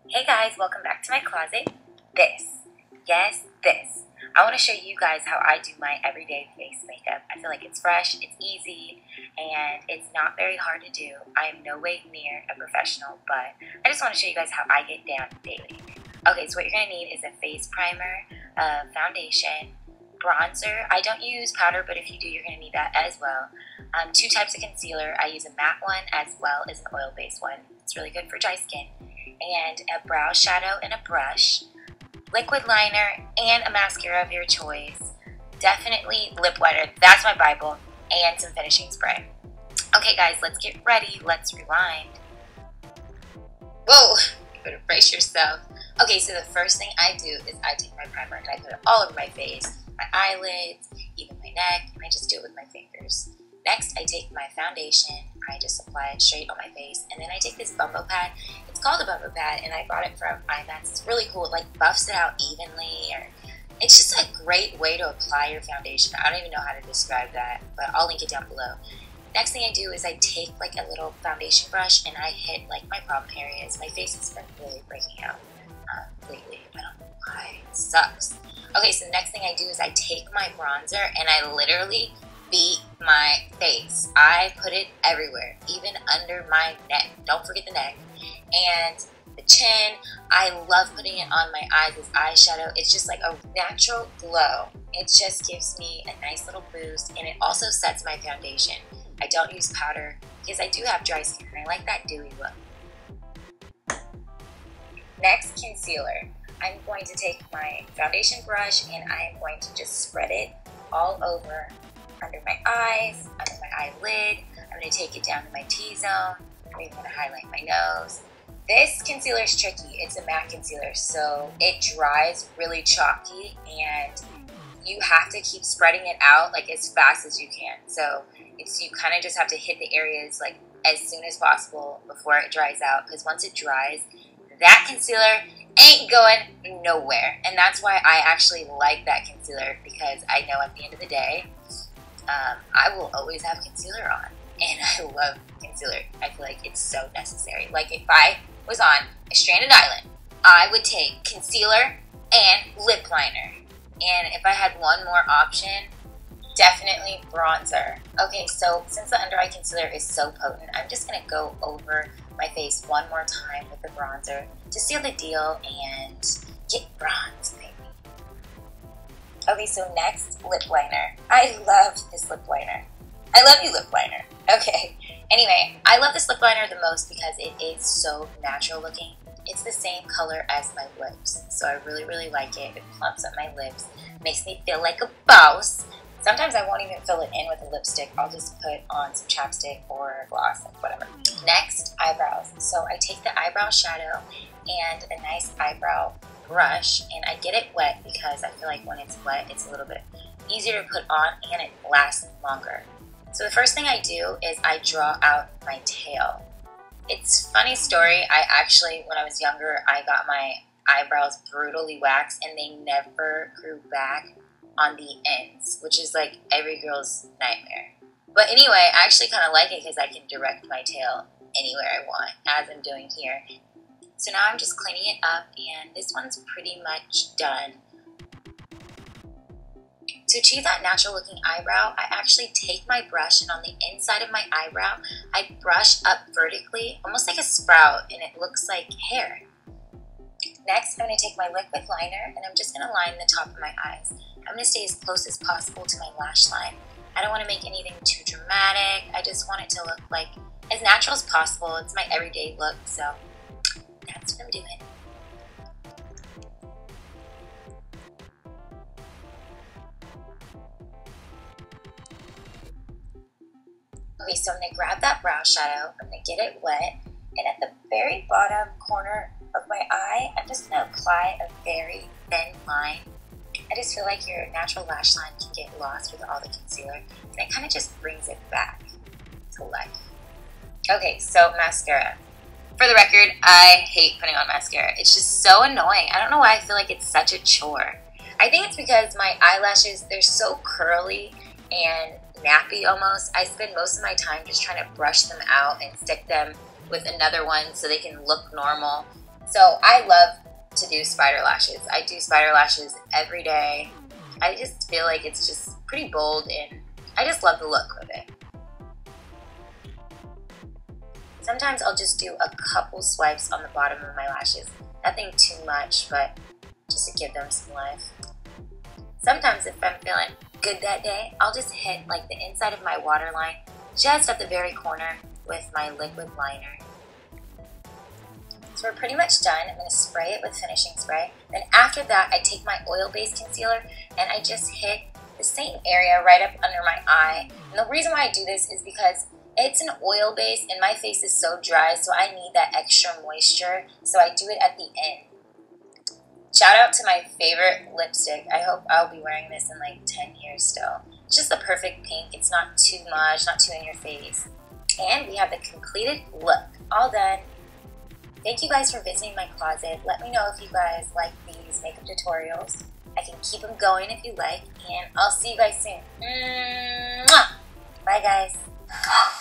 Hey guys, welcome back to my closet. This. I want to show you guys how I do my everyday face makeup. I feel like it's fresh, it's easy, and it's not very hard to do. I am no way near a professional, but I just want to show you guys how I get down daily. Okay, so what you're going to need is a face primer, a foundation, bronzer. I don't use powder, but if you do, you're going to need that as well. Two types of concealer. I use a matte one as well as an oil-based one. It's really good for dry skin. And a brow shadow and a brush, liquid liner, and a mascara of your choice. Definitely lip liner, that's my Bible, and some finishing spray. Okay guys, let's get ready, let's rewind. Whoa, you better brace yourself. Okay, so the first thing I do is I take my primer and I put it all over my face, my eyelids, even my neck, and I just do it with my fingers. Next, I take my foundation, I just apply it straight on my face, and then I take this bumbo pad. It's called a bumbo pad, and I bought it from IMAX. It's really cool. It like buffs it out evenly, or it's just a great way to apply your foundation. I don't even know how to describe that, but I'll link it down below. Next thing I do is I take like a little foundation brush and I hit like my problem areas. My face has been really breaking out lately. I don't know why. It sucks. Okay, so the next thing I do is I take my bronzer and I literally beat my face. I put it everywhere, even under my neck. Don't forget the neck. And the chin. I love putting it on my eyes as eyeshadow. It's just like a natural glow. It just gives me a nice little boost, and it also sets my foundation. I don't use powder because I do have dry skin and I like that dewy look. Next, concealer. I'm going to take my foundation brush and I'm going to just spread it all over, under my eyes, under my eyelid. I'm going to take it down to my T-zone. I'm even going to highlight my nose. This concealer is tricky. It's a matte concealer, so it dries really chalky, and you have to keep spreading it out like as fast as you can. So you kind of just have to hit the areas like as soon as possible before it dries out, because once it dries, that concealer ain't going nowhere. And that's why I actually like that concealer, because I know at the end of the day, I will always have concealer on, and I love concealer. I feel like it's so necessary. Like if I was on a stranded island, I would take concealer and lip liner, and if I had one more option, definitely bronzer. Okay, so since the under eye concealer is so potent, I'm just gonna go over my face one more time with the bronzer to seal the deal and get bronze, baby. Okay, so next, lip liner. I love this lip liner. I love you, lip liner. Okay, anyway, I love this lip liner the most because it is so natural looking. It's the same color as my lips, so I really, really like it. It plumps up my lips, makes me feel like a boss. Sometimes I won't even fill it in with a lipstick. I'll just put on some chapstick or gloss, like whatever. Next, eyebrows. So I take the eyebrow shadow and a nice eyebrow brush, and I get it wet because I feel like when it's wet, it's a little bit easier to put on and it lasts longer. So the first thing I do is I draw out my tail. It's a funny story. I actually, when I was younger, I got my eyebrows brutally waxed and they never grew back on the ends, which is like every girl's nightmare. But anyway, I actually kind of like it because I can direct my tail anywhere I want, as I'm doing here. So now I'm just cleaning it up, and this one's pretty much done. To achieve that natural looking eyebrow, I actually take my brush, and on the inside of my eyebrow, I brush up vertically, almost like a sprout, and it looks like hair. Next, I'm going to take my liquid liner, and I'm just going to line the top of my eyes. I'm going to stay as close as possible to my lash line. I don't want to make anything too dramatic. I just want it to look like as natural as possible. It's my everyday look, so that's what I'm doing. Okay, so I'm going to grab that brow shadow, I'm going to get it wet, and at the very bottom corner of my eye, I'm just going to apply a very thin line. I just feel like your natural lash line can get lost with all the concealer, and it kind of just brings it back to life. Okay, so mascara. For the record, I hate putting on mascara. It's just so annoying. I don't know why I feel like it's such a chore. I think it's because my eyelashes, they're so curly and nappy almost. I spend most of my time just trying to brush them out and stick them with another one so they can look normal. So I love to do spider lashes. I do spider lashes every day. I just feel like it's just pretty bold and I just love the look of it. Sometimes I'll just do a couple swipes on the bottom of my lashes. Nothing too much, but just to give them some life. Sometimes if I'm feeling good that day, I'll just hit like the inside of my waterline just at the very corner with my liquid liner. So we're pretty much done. I'm going to spray it with finishing spray. Then after that, I take my oil-based concealer and I just hit the same area right up under my eye. And the reason why I do this is because it's an oil base and my face is so dry, so I need that extra moisture. So I do it at the end. Shout out to my favorite lipstick. I hope I'll be wearing this in like 10 years still. It's just the perfect pink. It's not too much, not too in your face. And we have the completed look. All done. Thank you guys for visiting my closet. Let me know if you guys like these makeup tutorials. I can keep them going if you like. And I'll see you guys soon. Mwah! Bye guys.